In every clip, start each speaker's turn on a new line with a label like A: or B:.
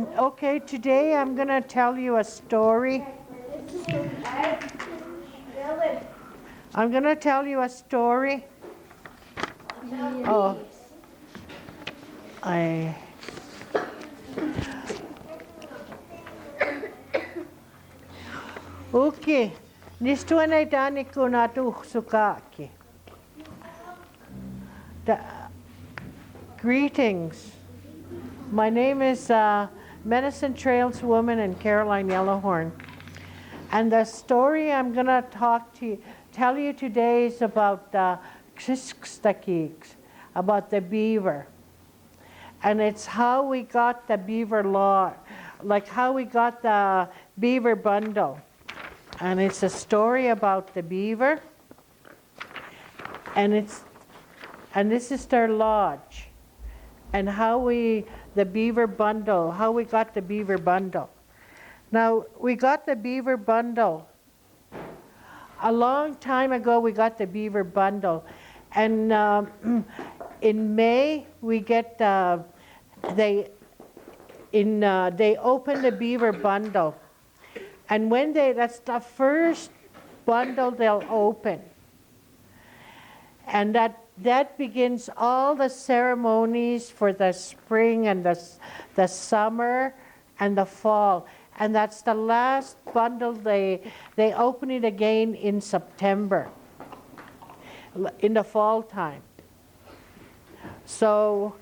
A: Okay, today I'm going to tell you a story. I'm going to tell you a story. Oh, I. Okay, nistuan ay dani ko na sukaki. Greetings. My name is Medicine Trails Woman and Caroline Yellowhorn. And the story I'm going to tell you today is about about the beaver. And it's how we got the beaver law, like how we got the Beaver Bundle. And it's a story about the beaver. And this is their lodge. And how the Beaver Bundle, how we got the Beaver Bundle. Now, we got the Beaver Bundle. A long time ago, we got the Beaver Bundle. And in May, we get, they open the Beaver Bundle. And that's the first bundle they'll open. And that begins all the ceremonies for the spring and the summer and the fall. And that's the last bundle. They open it again in September, in the fall time. So,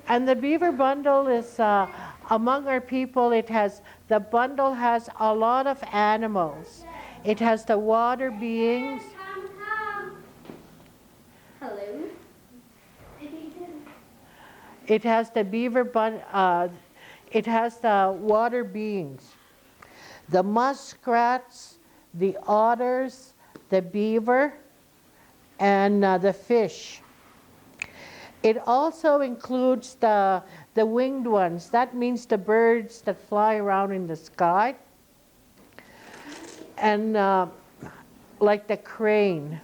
A: and the Beaver Bundle is, among our people, the bundle has a lot of animals. It has the water beings.
B: Hello.
A: It has the beaver it has the water beings, the muskrats, the otters, the beaver, and the fish. It also includes the winged ones. That means the birds that fly around in the sky, and like the crane.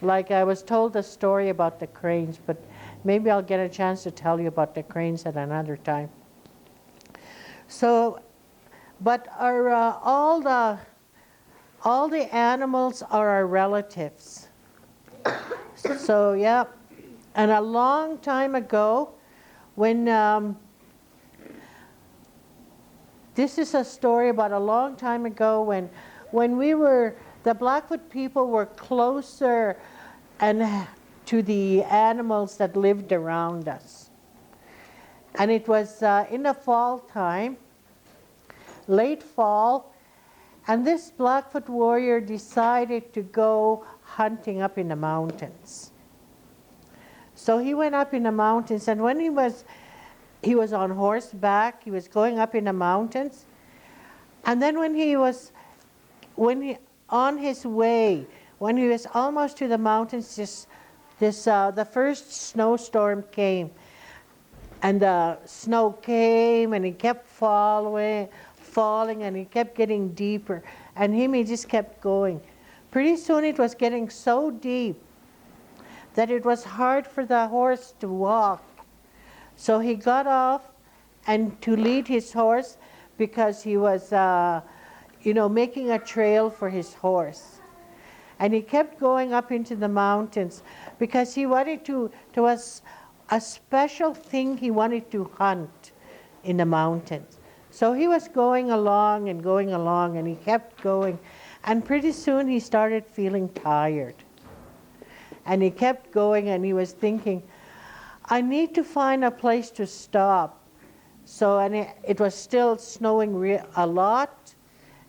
A: Like I was told a story about the cranes, but maybe I'll get a chance to tell you about the cranes at another time. So, but all the animals are our relatives. So yeah, and a long time ago, when this is a story about a long time ago when the Blackfoot people were closer and to the animals that lived around us. And it was in the fall time, late fall, and this Blackfoot warrior decided to go hunting up in the mountains. So he went up in the mountains, and when he was on horseback, he was going up in the mountains, and then when he was on his way, when he was almost to the mountains, the first snowstorm came. And the snow came, and he kept falling, and he kept getting deeper. And he just kept going. Pretty soon it was getting so deep that it was hard for the horse to walk. So he got off and to lead his horse because he was, making a trail for his horse. And he kept going up into the mountains because he wanted there was a special thing he wanted to hunt in the mountains. So he was going along, and he kept going. And pretty soon he started feeling tired. And he kept going, and he was thinking, I need to find a place to stop. So, and it was still snowing a lot,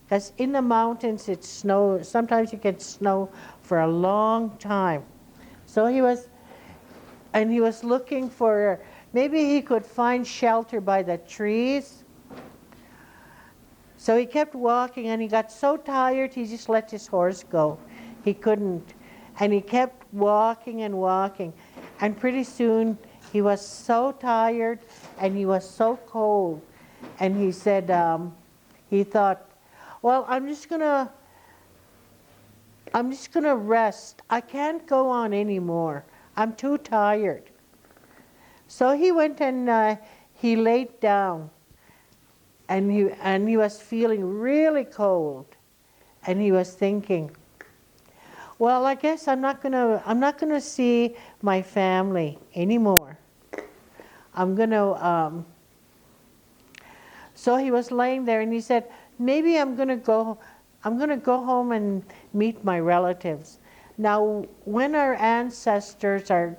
A: because in the mountains it snows. Sometimes you get snow for a long time. So he was looking for, maybe he could find shelter by the trees. So he kept walking, and he got so tired he just let his horse go. He couldn't. And he kept walking and walking. And pretty soon he was so tired and he was so cold. And he said, he thought, well, I'm just gonna rest. I can't go on anymore. I'm too tired. So he went and he laid down. and he was feeling really cold, and he was thinking, well, I guess I'm not gonna see my family anymore. I'm gonna. So he was laying there, and he said, maybe I'm gonna go home and meet my relatives. Now, when our ancestors a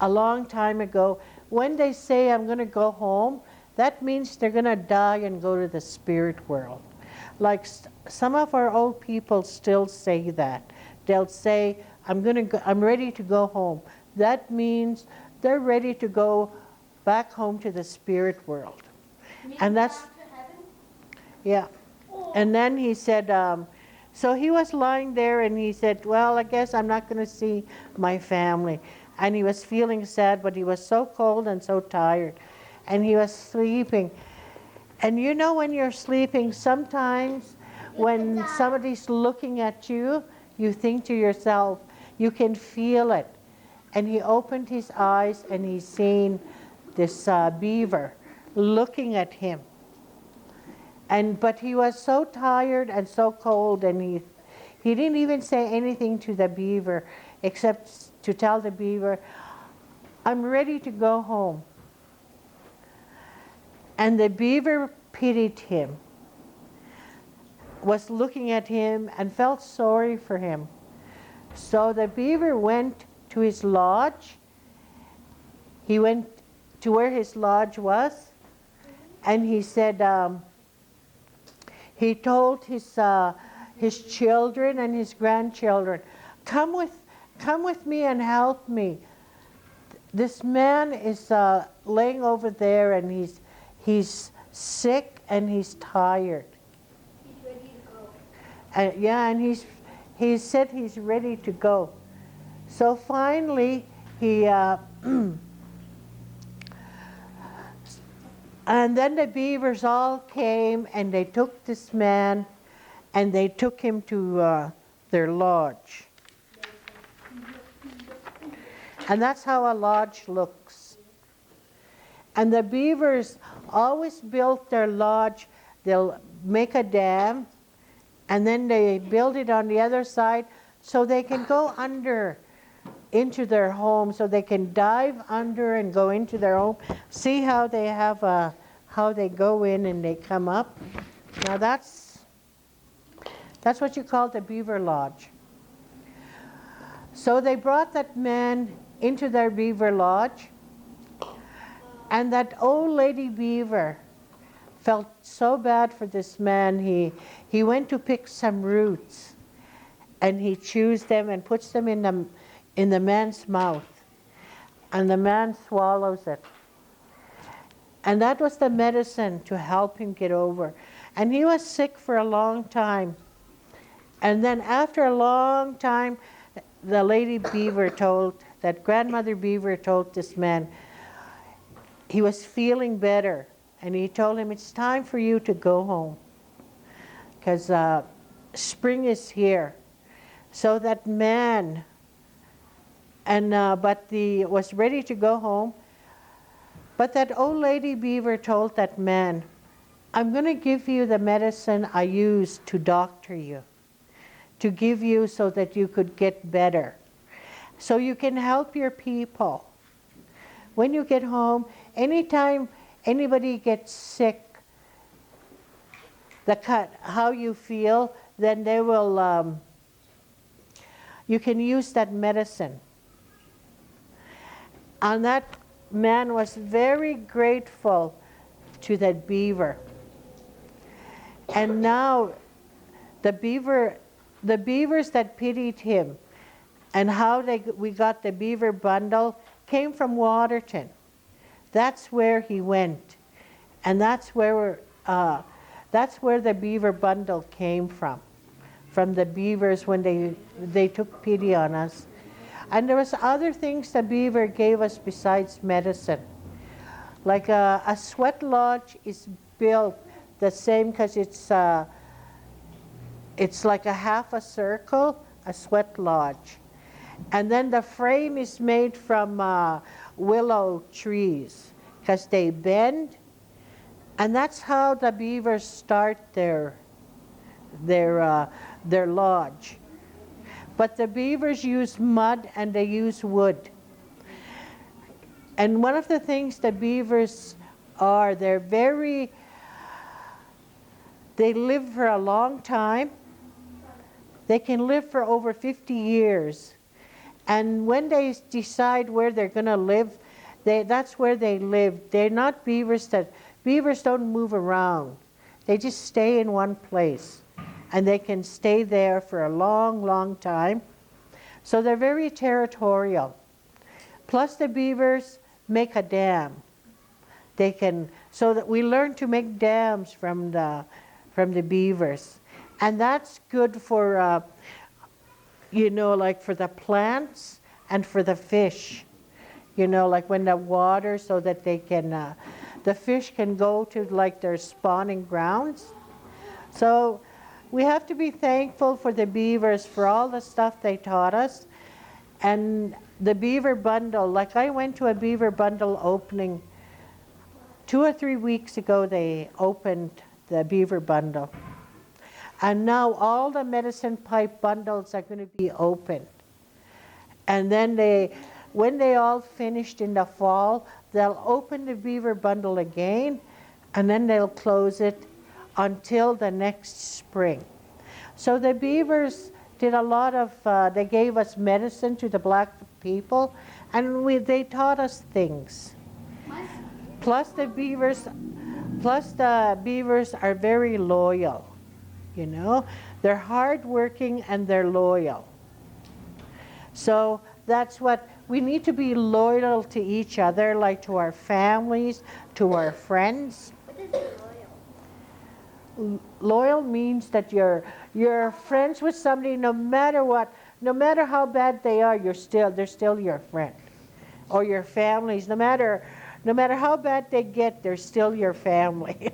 A: long time ago, when they say I'm gonna go home, that means they're gonna die and go to the spirit world. Like some of our old people still say that. They'll say, I'm ready to go home. That means they're ready to go back home to the spirit world. And that's, yeah. And then he said, so he was lying there and he said, well, I guess I'm not going to see my family. And he was feeling sad, but he was so cold and so tired. And he was sleeping. And you know when you're sleeping, sometimes when somebody's looking at you, you think to yourself, you can feel it. And he opened his eyes and he seen this beaver looking at him. But he was so tired and so cold, and he didn't even say anything to the beaver except to tell the beaver, I'm ready to go home. And the beaver pitied him, was looking at him and felt sorry for him. So the beaver went to his lodge. He went to where his lodge was, and he said, he told his children and his grandchildren, come with me and help me. This man is laying over there, and he's sick and he's tired.
B: He's ready to go.
A: And he said he's ready to go. So finally, and then the beavers all came and they took this man and they took him to their lodge. And that's how a lodge looks. And the beavers always built their lodge. They'll make a dam and then they build it on the other side so they can go under into their home, so they can dive under and go into their home. See how they have how they go in and they come up. Now that's what you call the beaver lodge. So they brought that man into their beaver lodge, and that old lady beaver felt so bad for this man. He went to pick some roots, and he chews them and puts them in the man's mouth, and the man swallows it. And that was the medicine to help him get over. And he was sick for a long time. And then after a long time, the lady beaver that grandmother beaver told this man, he was feeling better. And he told him, it's time for you to go home, because spring is here. So that man was ready to go home. But that old lady beaver told that man, I'm going to give you the medicine I used to doctor you, to give you so that you could get better, so you can help your people. When you get home, anytime anybody gets sick, how you feel, then they will, you can use that medicine. And that man was very grateful to that beaver. And now the beavers that pitied him and how we got the Beaver Bundle came from Waterton. That's where he went. And that's where the Beaver Bundle came from the beavers when they took pity on us. And there was other things the beaver gave us besides medicine. Like a sweat lodge is built the same, because it's like a half a circle, a sweat lodge. And then the frame is made from willow trees, because they bend And that's how the beavers start their lodge. But the beavers use mud and they use wood. And one of the things the beavers are, they live for a long time. They can live for over 50 years. And when they decide where they're going to live, that's where they live. They're not beavers don't move around. They just stay in one place. And they can stay there for a long, long time. So they're very territorial. Plus the beavers make a dam. So that we learn to make dams from the beavers. And that's good for, like for the plants and for the fish. Like when the water, so that the fish can go to like their spawning grounds. So we have to be thankful for the beavers for all the stuff they taught us. And the Beaver Bundle, like I went to a Beaver Bundle opening 2 or 3 weeks ago. They opened the Beaver Bundle. And now all the medicine pipe bundles are going to be opened. And then when they all finished in the fall, they'll open the Beaver Bundle again, and then they'll close it until the next spring. So the beavers did a lot of, they gave us medicine to the Black people, and they taught us things. Plus the beavers are very loyal, They're hardworking and they're loyal. So that's what, we need to be loyal to each other, like to our families, to our friends.
B: What is loyal?
A: Loyal means that you're friends with somebody no matter what, no matter how bad they are, they're still your friend. Or your families, no matter how bad they get, they're still your family.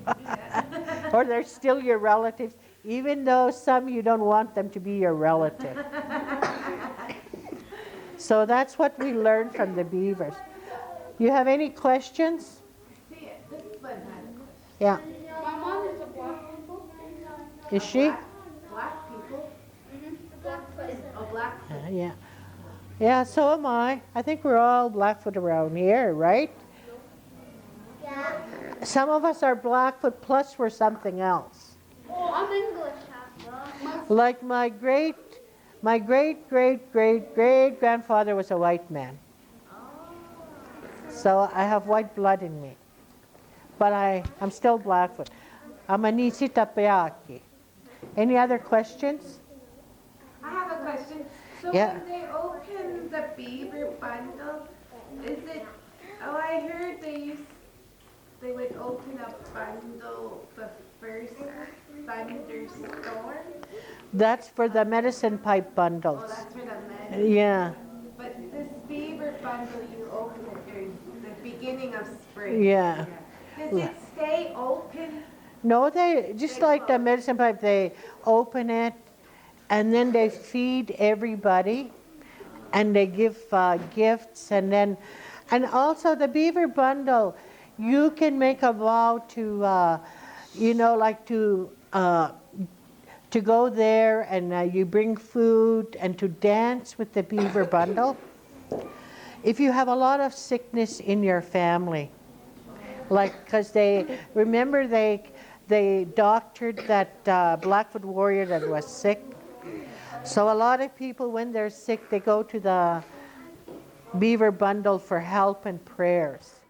A: Or they're still your relatives, even though some you don't want them to be your relative. So that's what we learned from the beavers. You have any questions? Yeah.
B: My mom is a black people.
A: Is she?
C: Black people?
B: Black person.
C: Oh, black.
A: Yeah. Yeah, so am I. I think we're all Blackfoot around here, right?
B: Yeah.
A: Some of us are Blackfoot, plus we're something else.
B: I'm English half.
A: Like my great grandfather was a white man. So I have white blood in me. But I'm still Blackfoot. I'm a Nisi Tapeaki. Any other questions?
C: I have a question. So
A: Yeah.
C: when they open the Beaver Bundle, is it, I heard they would open a bundle the first thunderstorm?
A: That's for the medicine pipe bundles.
C: Oh, that's for the men.
A: Yeah,
C: But this Beaver Bundle, you open it during the beginning of spring.
A: yeah.
C: Does it stay open?
A: No, they, just like the medicine pipe, they open it and then they feed everybody and they give gifts, and also the Beaver Bundle, you can make a vow to, to go there and you bring food and to dance with the Beaver Bundle. If you have a lot of sickness in your family, like, because they doctored that Blackfoot warrior that was sick. So a lot of people, when they're sick, they go to the Beaver Bundle for help and prayers.